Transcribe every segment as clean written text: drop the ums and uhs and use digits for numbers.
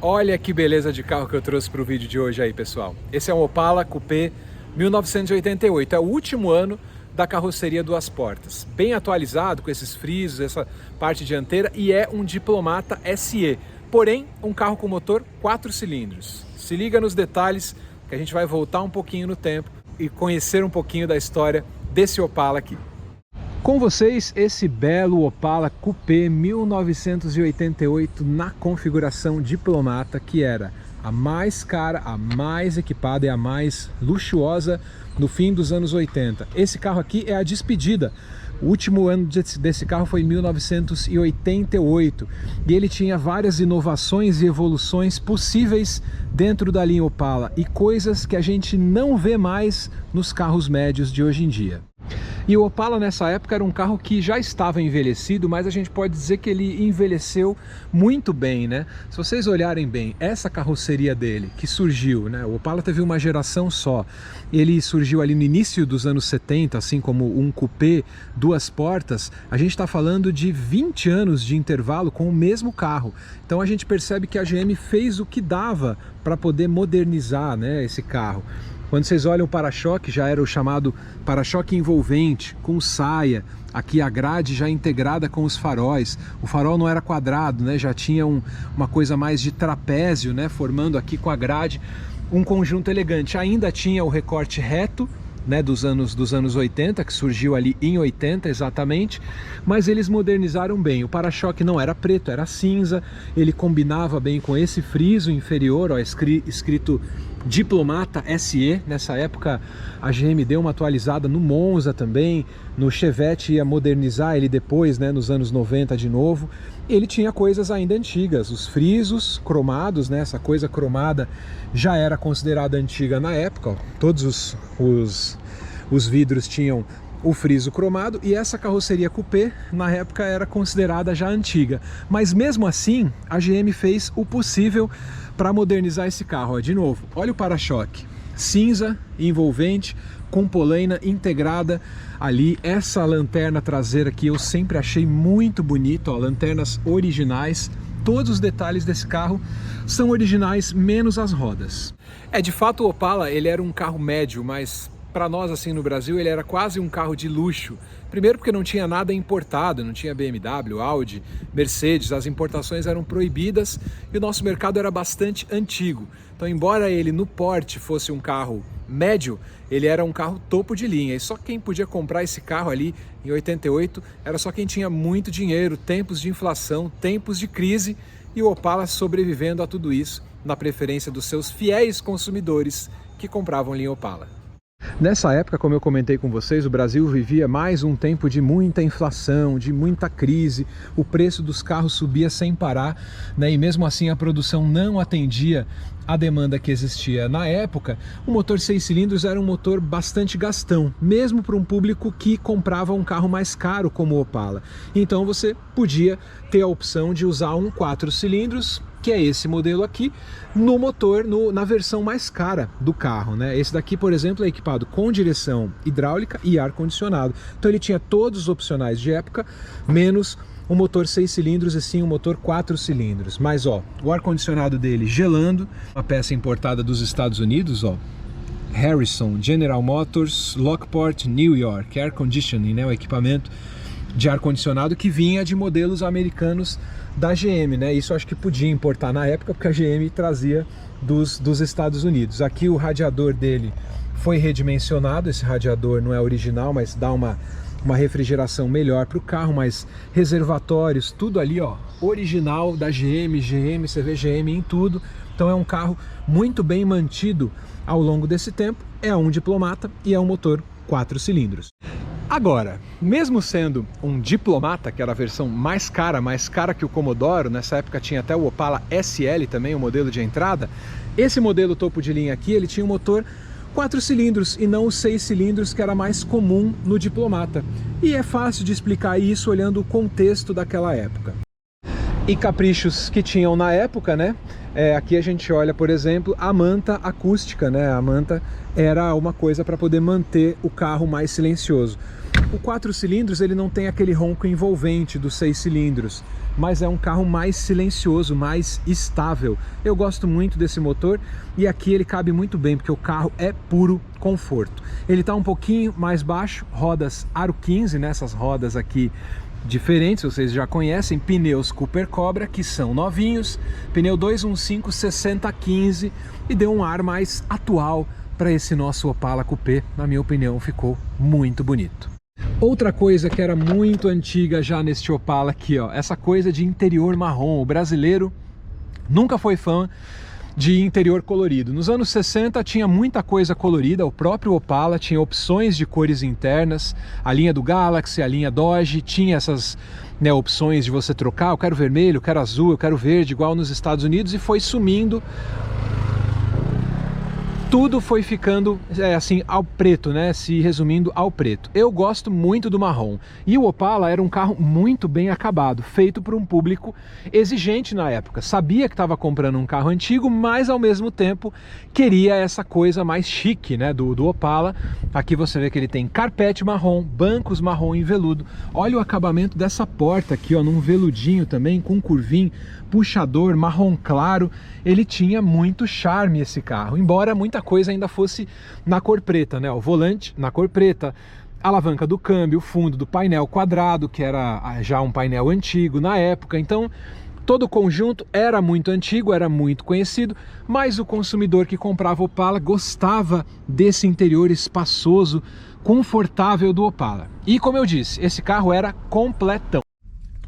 Olha que beleza de carro que eu trouxe para o vídeo de hoje aí, pessoal. Esse é um Opala Coupé 1988, é o último ano da carroceria duas portas. Bem atualizado, com esses frisos, essa parte dianteira, e é um Diplomata SE. Porém, um carro com motor 4 cilindros. Se liga nos detalhes que a gente vai voltar um pouquinho no tempo e conhecer um pouquinho da história desse Opala aqui. Com vocês, esse belo Opala Coupé 1988 na configuração Diplomata, que era a mais cara, a mais equipada e a mais luxuosa no fim dos anos 80. Esse carro aqui é a despedida. O último ano desse carro foi em 1988 e ele tinha várias inovações e evoluções possíveis dentro da linha Opala e coisas que a gente não vê mais nos carros médios de hoje em dia. E o Opala nessa época era um carro que já estava envelhecido, mas a gente pode dizer que ele envelheceu muito bem, né? Se vocês olharem bem, essa carroceria dele que surgiu, né? O Opala teve uma geração só. Ele surgiu ali no início dos anos 70, assim como um coupé duas portas. A gente está falando de 20 anos de intervalo com o mesmo carro. Então a gente percebe que a GM fez o que dava para poder modernizar, né, esse carro. Quando vocês olham o para-choque, já era o chamado para-choque envolvente, com saia, aqui a grade já integrada com os faróis. O farol não era quadrado, né? Já tinha uma coisa mais de trapézio, né? Formando aqui com a grade um conjunto elegante. Ainda tinha o recorte reto, né, dos anos 80, que surgiu ali em 80 exatamente, mas eles modernizaram bem. O para-choque não era preto, era cinza, ele combinava bem com esse friso inferior, ó, escrito Diplomata SE. Nessa época a GM deu uma atualizada no Monza também, no Chevette ia modernizar ele depois, né, nos anos 90 de novo. Ele tinha coisas ainda antigas, os frisos cromados, né, essa coisa cromada já era considerada antiga na época, ó. Todos os vidros tinham o friso cromado e essa carroceria coupé na época era considerada já antiga. Mas mesmo assim a GM fez o possível para modernizar esse carro. Ó, de novo, olha o para-choque, cinza envolvente, com polaina integrada ali. Essa lanterna traseira que eu sempre achei muito bonito, ó, lanternas originais. Todos os detalhes desse carro são originais, menos as rodas. De fato o Opala ele era um carro médio, mas para nós assim no Brasil ele era quase um carro de luxo. Primeiro porque não tinha nada importado, não tinha BMW, Audi, Mercedes, as importações eram proibidas e o nosso mercado era bastante antigo. Então, embora ele no porte fosse um carro médio, ele era um carro topo de linha e só quem podia comprar esse carro ali em 88 era só quem tinha muito dinheiro, tempos de inflação, tempos de crise, e o Opala sobrevivendo a tudo isso na preferência dos seus fiéis consumidores que compravam linha Opala. Nessa época, como eu comentei com vocês, o Brasil vivia mais um tempo de muita inflação, de muita crise, o preço dos carros subia sem parar, né? E mesmo assim a produção não atendia a demanda que existia. Na época, o motor 6 cilindros era um motor bastante gastão, mesmo para um público que comprava um carro mais caro como o Opala. Então você podia ter a opção de usar um 4 cilindros, que é esse modelo aqui, no motor, na versão mais cara do carro, né? Esse daqui, por exemplo, é equipado com direção hidráulica e ar-condicionado. Então ele tinha todos os opcionais de época, menos o motor 6 cilindros e sim o motor 4 cilindros. Mas ó, o ar-condicionado dele gelando, uma peça importada dos Estados Unidos, ó, Harrison, General Motors, Lockport, New York, Air Conditioning, né? O equipamento de ar-condicionado que vinha de modelos americanos da GM, né? Isso acho que podia importar na época porque a GM trazia dos Estados Unidos. Aqui o radiador dele foi redimensionado, esse radiador não é original, mas dá uma refrigeração melhor para o carro, mas reservatórios, tudo ali, ó, original da GM, você vê GM em tudo. Então é um carro muito bem mantido ao longo desse tempo, é um Diplomata e é um motor 4 cilindros. Agora, mesmo sendo um Diplomata, que era a versão mais cara que o Commodoro, nessa época tinha até o Opala SL também, o modelo de entrada, esse modelo topo de linha aqui, ele tinha um motor 4 cilindros e não os 6 cilindros que era mais comum no Diplomata. E é fácil de explicar isso olhando o contexto daquela época. E caprichos que tinham na época, né? Aqui a gente olha, por exemplo, a manta acústica, né? A manta era uma coisa para poder manter o carro mais silencioso. O 4 cilindros ele não tem aquele ronco envolvente dos 6 cilindros. mas é um carro mais silencioso, mais estável. Eu gosto muito desse motor e aqui ele cabe muito bem, porque o carro é puro conforto. Ele está um pouquinho mais baixo, rodas Aro 15, nessas rodas aqui diferentes, vocês já conhecem, pneus Cooper Cobra, que são novinhos, pneu 215 6015, e deu um ar mais atual para esse nosso Opala Coupé. Na minha opinião, ficou muito bonito. Outra coisa que era muito antiga já neste Opala aqui, ó, essa coisa de interior marrom. O brasileiro nunca foi fã de interior colorido. Nos anos 60 tinha muita coisa colorida, o próprio Opala tinha opções de cores internas, a linha do Galaxy, a linha Dodge, tinha essas, né, opções de você trocar, eu quero vermelho, eu quero azul, eu quero verde, igual nos Estados Unidos, e foi sumindo. Tudo foi ficando assim ao preto, né? Se resumindo ao preto. Eu gosto muito do marrom. E o Opala era um carro muito bem acabado, feito por um público exigente na época. Sabia que estava comprando um carro antigo, mas ao mesmo tempo queria essa coisa mais chique, né? Do Opala. Aqui você vê que ele tem carpete marrom, bancos marrom em veludo. Olha o acabamento dessa porta aqui, ó, num veludinho também, com curvinho, puxador marrom claro. Ele tinha muito charme esse carro, embora muita coisa ainda fosse na cor preta, né? O volante na cor preta, a alavanca do câmbio, o fundo do painel quadrado, que era já um painel antigo na época. Então todo o conjunto era muito antigo, era muito conhecido, mas o consumidor que comprava Opala gostava desse interior espaçoso, confortável do Opala. E como eu disse, esse carro era completão.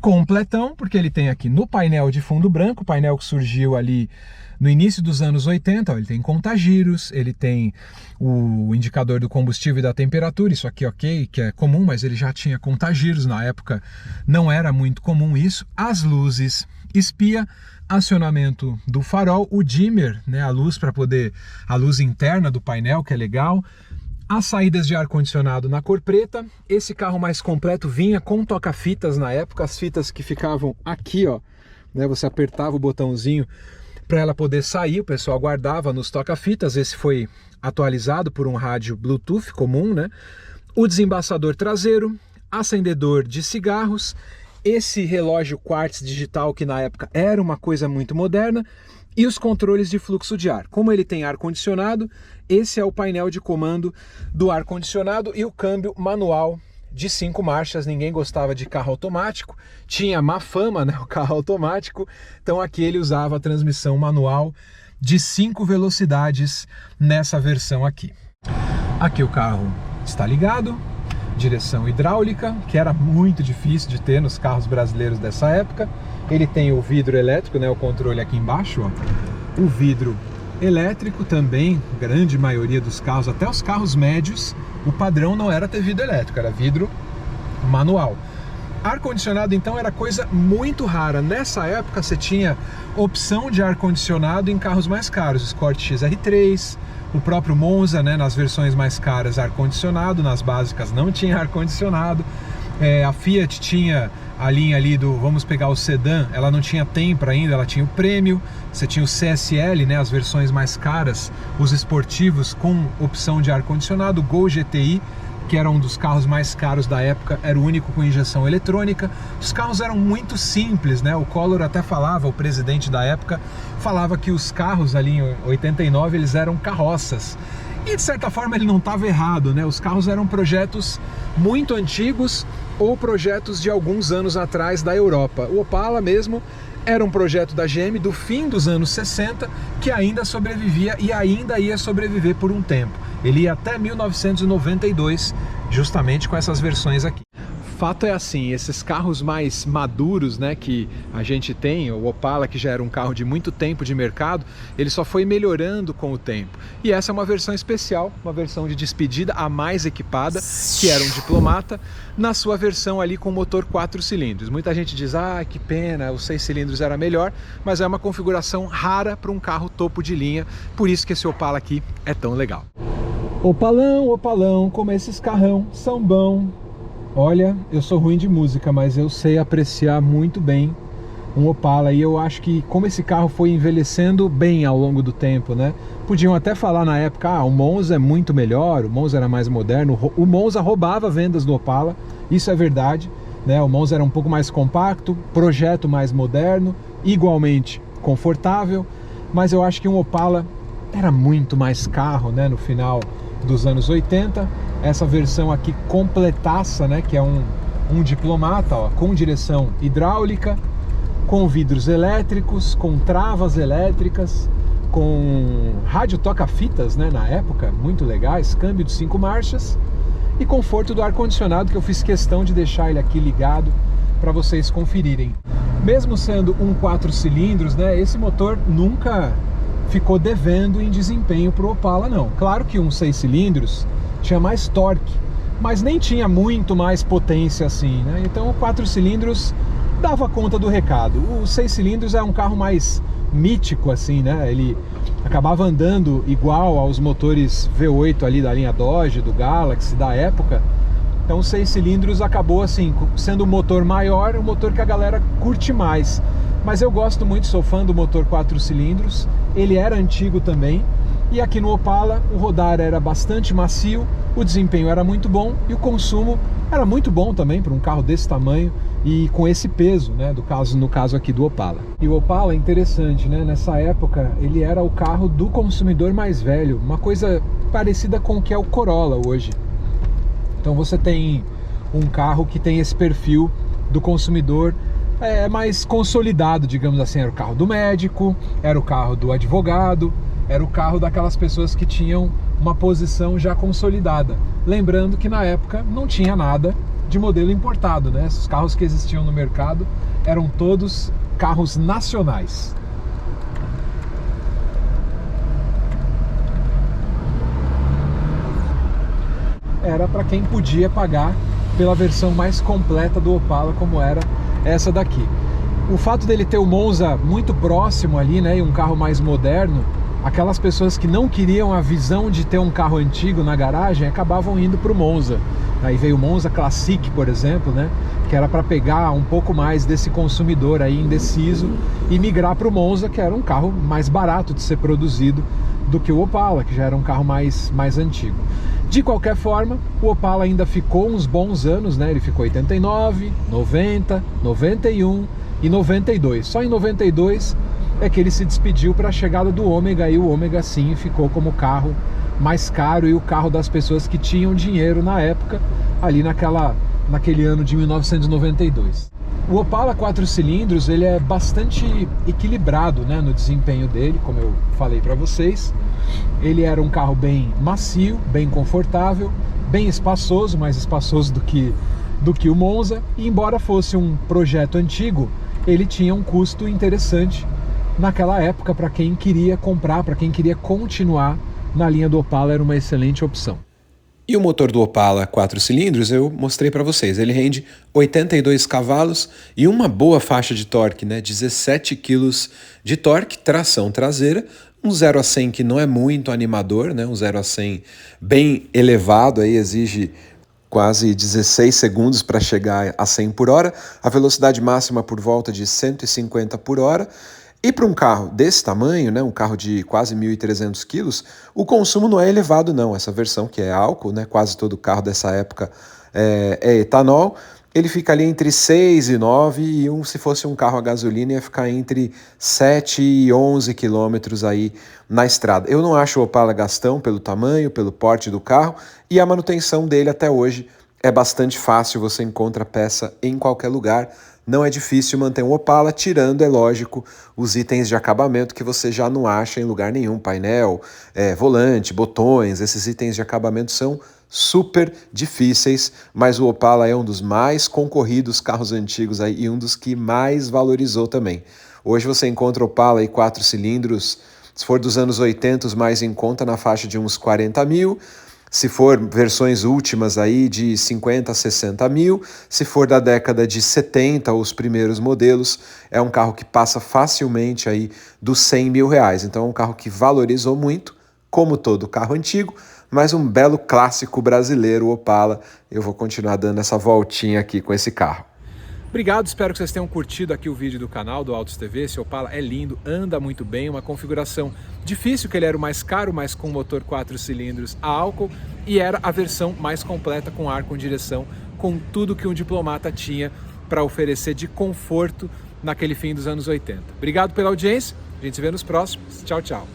Completão, porque ele tem aqui no painel de fundo branco, painel que surgiu ali no início dos anos 80, ó, ele tem contagiros, ele tem o indicador do combustível e da temperatura, isso aqui ok, que é comum, mas ele já tinha contagiros, na época não era muito comum isso, as luzes espia, acionamento do farol, o dimmer, né, a luz interna do painel, que é legal, as saídas de ar-condicionado na cor preta. Esse carro mais completo vinha com toca-fitas na época, as fitas que ficavam aqui, ó, né, você apertava o botãozinho para ela poder sair, o pessoal guardava nos toca-fitas. Esse foi atualizado por um rádio Bluetooth comum, né? O desembaçador traseiro, acendedor de cigarros, esse relógio quartz digital que na época era uma coisa muito moderna, e os controles de fluxo de ar. Como ele tem ar-condicionado, esse é o painel de comando do ar-condicionado e o câmbio manual de 5 marchas. Ninguém gostava de carro automático, tinha má fama, né, o carro automático, então aqui ele usava a transmissão manual de 5 velocidades nessa versão aqui. Aqui o carro está ligado, direção hidráulica, que era muito difícil de ter nos carros brasileiros dessa época. Ele tem o vidro elétrico, né, o controle aqui embaixo, ó. O vidro elétrico também, grande maioria dos carros, até os carros médios, o padrão não era ter vidro elétrico, era vidro manual. Ar-condicionado então era coisa muito rara. Nessa época você tinha opção de ar-condicionado em carros mais caros, Escort XR3, o próprio Monza, né, nas versões mais caras ar-condicionado, nas básicas não tinha ar-condicionado. A Fiat tinha a linha ali do, vamos pegar o sedã, ela não tinha Tempra ainda, ela tinha o Premium, você tinha o CSL, né, as versões mais caras, os esportivos com opção de ar-condicionado, o Gol GTI, que era um dos carros mais caros da época, era o único com injeção eletrônica. Os carros eram muito simples, né? O Collor até falava, o presidente da época, falava que os carros ali em 89, eles eram carroças. E de certa forma ele não estava errado, né? Os carros eram projetos muito antigos ou projetos de alguns anos atrás da Europa. O Opala mesmo era um projeto da GM do fim dos anos 60 que ainda sobrevivia e ainda ia sobreviver por um tempo. Ele ia até 1992, justamente com essas versões aqui. Fato é assim, esses carros mais maduros, né, que a gente tem, o Opala, que já era um carro de muito tempo de mercado, ele só foi melhorando com o tempo. E essa é uma versão especial, uma versão de despedida, a mais equipada, que era um Diplomata, na sua versão ali com motor 4 cilindros. Muita gente diz, ah, que pena, os 6 cilindros era melhor, mas é uma configuração rara para um carro topo de linha, por isso que esse Opala aqui é tão legal. Opalão, Opalão, como esses carrão são bons. Olha, eu sou ruim de música, mas eu sei apreciar muito bem um Opala. E eu acho que como esse carro foi envelhecendo bem ao longo do tempo, né? Podiam até falar na época, ah, o Monza é muito melhor, o Monza era mais moderno. O Monza roubava vendas do Opala, isso é verdade. né? O Monza era um pouco mais compacto, projeto mais moderno, igualmente confortável, mas eu acho que um Opala era muito mais carro, né? No final dos anos 80, essa versão aqui completaça, né? Que é um diplomata, ó, com direção hidráulica, com vidros elétricos, com travas elétricas, com rádio toca-fitas, né, na época, muito legais, câmbio de 5 marchas e conforto do ar-condicionado, que eu fiz questão de deixar ele aqui ligado para vocês conferirem. Mesmo sendo um 4 cilindros, né, esse motor nunca ficou devendo em desempenho para o Opala, não. Claro que um 6 cilindros tinha mais torque, mas nem tinha muito mais potência assim, né? Então o 4 cilindros dava conta do recado. O 6 cilindros é um carro mais mítico assim, né? Ele acabava andando igual aos motores V8 ali da linha Dodge, do Galaxy da época. Então o 6 cilindros acabou assim sendo um motor maior, um motor que a galera curte mais. Mas eu gosto muito, sou fã do motor 4 cilindros. Ele era antigo também. E aqui no Opala o rodar era bastante macio, o desempenho era muito bom e o consumo era muito bom também para um carro desse tamanho e com esse peso, né, no caso aqui do Opala. E o Opala é interessante, né? Nessa época ele era o carro do consumidor mais velho, uma coisa parecida com o que é o Corolla hoje. Então você tem um carro que tem esse perfil do consumidor mais consolidado, digamos assim. Era o carro do médico, era o carro do advogado, era o carro daquelas pessoas que tinham uma posição já consolidada. Lembrando que na época não tinha nada de modelo importado, né? Os carros que existiam no mercado eram todos carros nacionais. Era para quem podia pagar pela versão mais completa do Opala, como era essa daqui. O fato dele ter o Monza muito próximo ali, né, e um carro mais moderno, aquelas pessoas que não queriam a visão de ter um carro antigo na garagem acabavam indo para o Monza. Aí veio o Monza Classic, por exemplo, né, que era para pegar um pouco mais desse consumidor aí indeciso e migrar para o Monza, que era um carro mais barato de ser produzido do que o Opala, que já era um carro mais antigo. De qualquer forma, o Opala ainda ficou uns bons anos, né? Ele ficou 89, 90, 91 e 92. Só em 92 é que ele se despediu para a chegada do Ômega, e o Ômega sim ficou como o carro mais caro e o carro das pessoas que tinham dinheiro na época, ali naquele ano de 1992. O Opala 4 cilindros ele é bastante equilibrado, né, no desempenho dele, como eu falei para vocês. Ele era um carro bem macio, bem confortável, bem espaçoso, mais espaçoso do que o Monza. E embora fosse um projeto antigo, ele tinha um custo interessante naquela época para quem queria comprar, para quem queria continuar na linha do Opala, era uma excelente opção. E o motor do Opala 4 cilindros eu mostrei para vocês, ele rende 82 cavalos e uma boa faixa de torque, né? 17 kg de torque, tração traseira, um 0 a 100 que não é muito animador, né? Um 0 a 100 bem elevado, aí exige quase 16 segundos para chegar a 100 por hora, a velocidade máxima por volta de 150 por hora. E para um carro desse tamanho, né, um carro de quase 1.300 quilos, o consumo não é elevado não. Essa versão que é álcool, né, quase todo carro dessa época é etanol, ele fica ali entre 6 e 9, e se fosse um carro a gasolina ia ficar entre 7 e 11 quilômetros aí na estrada. Eu não acho o Opala gastão pelo tamanho, pelo porte do carro, e a manutenção dele até hoje é bastante fácil, você encontra peça em qualquer lugar. Não é difícil manter um Opala, tirando, é lógico, os itens de acabamento que você já não acha em lugar nenhum. Painel, volante, botões, esses itens de acabamento são super difíceis, mas o Opala é um dos mais concorridos carros antigos aí, e um dos que mais valorizou também. Hoje você encontra Opala aí 4 cilindros, se for dos anos 80, os mais em conta, na faixa de uns 40 mil. Se for versões últimas aí de 50 a 60 mil, se for da década de 70, os primeiros modelos, é um carro que passa facilmente aí dos 100 mil reais. Então é um carro que valorizou muito, como todo carro antigo, mas um belo clássico brasileiro, o Opala. Eu vou continuar dando essa voltinha aqui com esse carro. Obrigado, espero que vocês tenham curtido aqui o vídeo do canal do Autos TV. Esse Opala é lindo, anda muito bem, uma configuração difícil, que ele era o mais caro, mas com motor 4 cilindros a álcool, e era a versão mais completa com ar com direção com tudo que um diplomata tinha para oferecer de conforto naquele fim dos anos 80. Obrigado pela audiência, a gente se vê nos próximos. Tchau, tchau.